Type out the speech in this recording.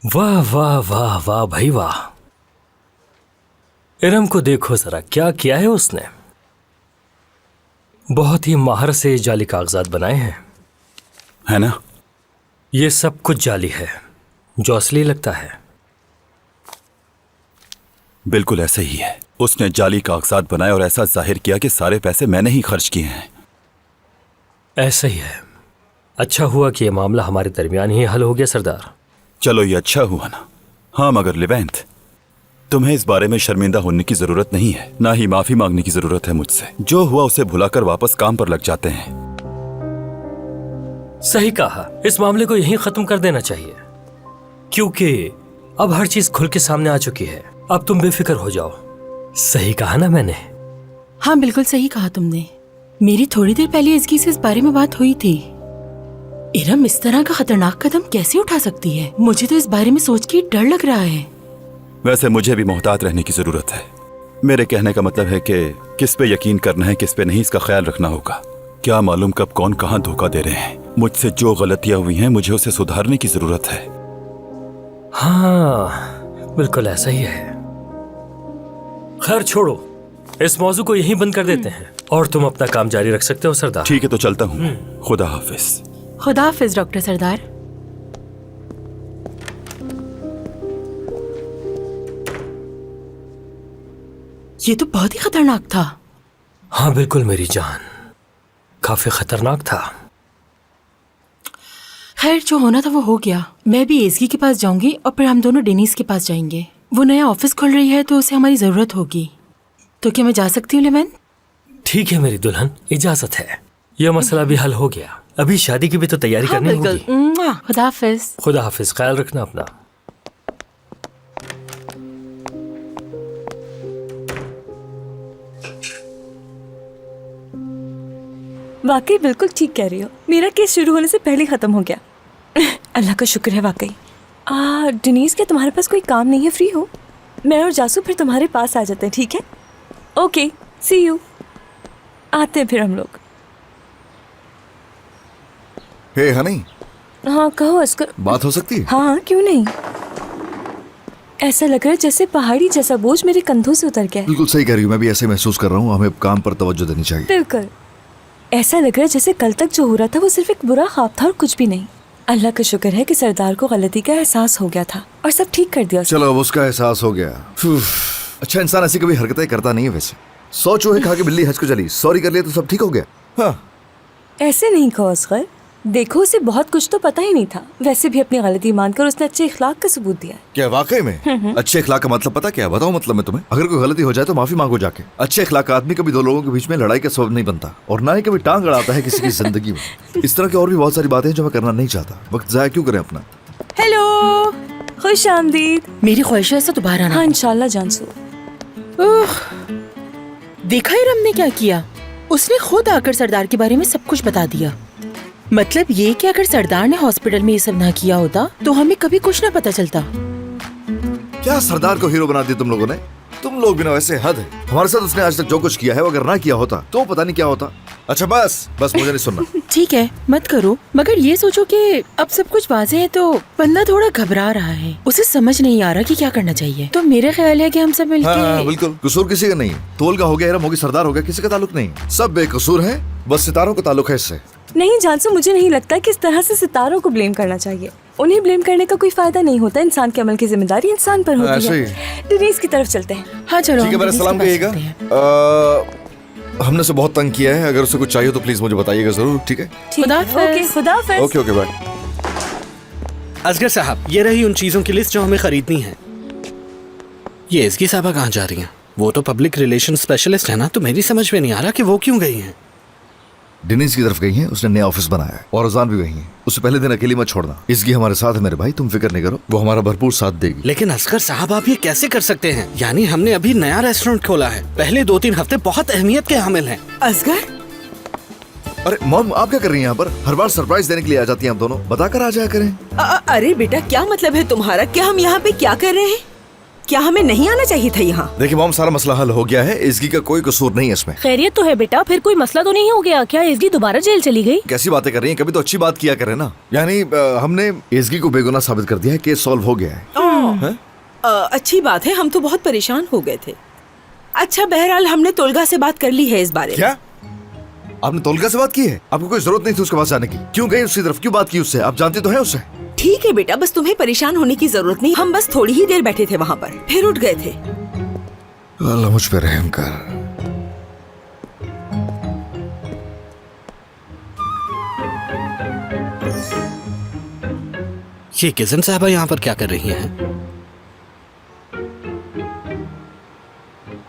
वाह वाह वाह वाह भाई वाह। इरम को देखो जरा, क्या किया है उसने। बहुत ही माहर से जाली कागजात बनाए हैं, है ना? ये सब कुछ जाली है जो असली लगता है। बिल्कुल ऐसे ही है। उसने जाली कागजात बनाए और ऐसा जाहिर किया कि सारे पैसे मैंने ही खर्च किए हैं। ऐसा ही है। अच्छा हुआ कि यह मामला हमारे दरमियान ही हल हो गया सरदार। चलो ये अच्छा हुआ ना। हाँ मगर लिवेंथ, तुम्हें इस बारे में शर्मिंदा होने की जरूरत नहीं है, ना ही माफी मांगने की जरूरत है मुझसे। जो हुआ उसे भुलाकर वापस काम पर लग जाते हैं। सही कहा, इस मामले को यहीं खत्म कर देना चाहिए, क्योंकि अब हर चीज खुल के सामने आ चुकी है। अब तुम बेफिक्र हो जाओ। सही कहा ना मैंने? हाँ बिल्कुल सही कहा तुमने। मेरी थोड़ी देर पहले इसकी से इस बारे में बात हुई थी। इरम इस तरह का खतरनाक कदम कैसे उठा सकती है? मुझे तो इस बारे में सोच के डर लग रहा है। वैसे मुझे भी मोहतात रहने की जरूरत है। मेरे कहने का मतलब है कि किस पे यकीन करना है, किस पे नहीं, इसका ख्याल रखना होगा। क्या मालूम कब कौन कहाँ धोखा दे रहे हैं। मुझसे जो गलतियां हुई हैं मुझे उसे सुधारने की जरूरत है। हाँ बिल्कुल ऐसा ही है। खैर छोड़ो, इस मौजू को यहीं बंद कर देते हैं और तुम अपना काम जारी रख सकते हो सरदार। ठीक है तो चलता हूँ। खुदा हाफिज। खुदा हाफिज डॉक्टर सरदार। ये तो बहुत ही खतरनाक था। हाँ बिल्कुल मेरी जान, काफी खतरनाक था। खैर जो होना था वो हो गया। मैं भी एसगी के पास जाऊंगी और फिर हम दोनों डेनिस के पास जाएंगे। वो नया ऑफिस खुल रही है तो उसे हमारी जरूरत होगी। तो क्या मैं जा सकती हूँ लेमन? ठीक है मेरी दुल्हन, इजाजत है। यह मसला भी हल हो गया। अभी शादी की भी तो तैयारी हाँ, करनी बिल्कुल। होगी। खुदा हाफिज। खुदा हाफिज, ख्याल रखना अपना। वाकई बिल्कुल ठीक कह रही हो। मेरा केस शुरू होने से पहले ही खत्म हो गया। अल्लाह का शुक्र है वाकई। डेनीस, क्या तुम्हारे पास कोई काम नहीं है? फ्री हो? मैं और जासू फिर तुम्हारे पास आ जाते हैं, ठीक है? Okay, see you. आते हैं फिर हम लोग। हे हनी, हाँ कहो अस्कर। बात हो सकती है? हाँ क्यों नहीं। ऐसा लग रहा है जैसे पहाड़ी जैसा बोझ मेरे कंधों से उतर गया है। बिल्कुल सही कह रही हूँ, मैं भी ऐसे महसूस कर रहा हूँ। हमें काम पर तवज्जो देनी चाहिए। बिल्कुल ऐसा लग रहा है जैसे कल तक जो हो रहा था वो सिर्फ एक बुरा ख्वाब था और कुछ भी नहीं। अल्लाह का शुक्र है कि सरदार को गलती का एहसास हो गया था और सब ठीक कर दिया उसने। चलो अब उसका एहसास हो गया। अच्छा इंसान ऐसी कभी हरकतें करता नहीं है। वैसे 100 चूहे खा के बिल्ली हज को चली, सॉरी कर लिया तो सब ठीक हो गया। हाँ ऐसे नहीं कहो असगर, देखो उसे बहुत कुछ तो पता ही नहीं था। वैसे भी अपनी गलती मानकर उसने अच्छे इखलाक का सबूत दिया। क्या वाकई में? अच्छे इखलाक का मतलब पता क्या है? बताओ मतलब मैं तुम्हें। अगर कोई गलती हो जाए तो माफी मांगो जाके। अच्छे इखलाक का आदमी कभी दो लोगों के बीच में लड़ाई का सबब नहीं बनता और ना ही कभी टांग अड़ाता है किसी की जिंदगी में। इस तरह की और भी बहुत सारी बातें हैं जो मैं करना नहीं चाहता। वक्त जाया क्यों करें अपना। हेलो, खुश आमदीद। मेरी ख्वाहिश है ऐसा दोबारा ना। हाँ इंशाल्लाह जानसू। देखा इरम ने क्या किया? उसने खुद आकर सरदार के बारे में सब कुछ बता दिया। मतलब ये कि अगर सरदार ने हॉस्पिटल में ये सब ना किया होता तो हमें कभी कुछ ना पता चलता। क्या सरदार को हीरो बना दिया तुम लोगों ने? तुम लोग भी ना वैसे हद है। हमारे साथ उसने आज तक जो कुछ किया है वो अगर ना किया होता तो पता नहीं क्या होता। अच्छा बस मुझे नहीं सुनना। ठीक है मत करो, मगर ये सोचो कि अब सब कुछ वाज़ेह है तो बंदा थोड़ा घबरा रहा है। उसे समझ नहीं आ रहा कि क्या करना चाहिए। तो मेरा ख्याल है कि हम सब मिलके हाँ, बिल्कुल कसूर किसी का नहीं है। तोल का हो गया, इरम होगी, सरदार हो गया, किसी का ताल्लुक नहीं। सब बेकसूर है, बस सितारों का ताल्लुक है इससे। नहीं जानसू, मुझे नहीं लगता कि इस तरह से सितारों को ब्लेम करना चाहिए। उन्हें ब्लेम करने का कोई फायदा नहीं होता। इंसान के अमल की जिम्मेदारी इंसान पर होती है। डेनीस की तरफ चलते हैं। हाँ चलो। ठीक है, मेरा सलाम कहिएगा। हमने उसे बहुत तंग किया है। अगर उसे कुछ चाहिए तो प्लीज मुझे बताइएगा जरूर। ठीक है? खुदा हाफिज। खुदा हाफिज। Okay bye. असगर साहब, ये रही उन चीजों की लिस्ट जो हमें खरीदनी है। ये इसकी साहबा कहाँ जा रही हैं? वो तो पब्लिक रिलेशन स्पेशलिस्ट है ना, तो मेरी समझ में नहीं आ रहा कि वो क्यों गई हैं। डेनिस की तरफ गई है, उसने नया ऑफिस बनाया है और अजान भी गई है। उसे पहले दिन अकेली मत छोड़ना। इसकी हमारे साथ है मेरे भाई, तुम फिक्र नहीं करो, वो हमारा भरपूर साथ देगी। लेकिन असगर साहब आप ये कैसे कर सकते हैं? यानी हमने अभी नया रेस्टोरेंट खोला है, पहले 2-3 हफ्ते बहुत अहमियत के हामिल हैं। असगर, अरे मॉम आप क्या कर रही हैं यहाँ पर? हर बार सरप्राइज देने के लिए आ जाती हैं आप दोनों, बताकर आ जाया करें। अरे बेटा क्या मतलब है तुम्हारा? क्या हम यहाँ पे क्या कर रहे हैं? क्या हमें नहीं आना चाहिए था यहाँ? देखिए मॉम, सारा मसला हल हो गया है, इसकी का कोई कसूर नहीं है इसमें। खैरियत तो है बेटा, फिर कोई मसला तो नहीं हो गया क्या? इसकी दोबारा जेल चली गई? कैसी बातें कर रही हैं? कभी तो अच्छी बात किया करें ना। यानी हमने एजगी को बेगुनाह साबित कर दिया है, केस सॉल्व हो गया है। अच्छी बात है, हम तो बहुत परेशान हो गए थे। अच्छा, बहरहाल हमने तोलगा से बात कर ली है इस बारे में। क्या आपने तोलगा से बात की है? आपको कोई जरूरत नहीं थी उसके पास जाने की। क्यों गई उसकी तरफ? क्यों बात की उससे? आप जानते तो हैं उससे। ठीक है बेटा, बस तुम्हें परेशान होने की जरूरत नहीं। हम बस थोड़ी ही देर बैठे थे वहाँ पर, फिर उठ गए थे। अल्लाह मुझ पे रहम कर। ये किजन साहबा यहाँ पर क्या कर रही हैं?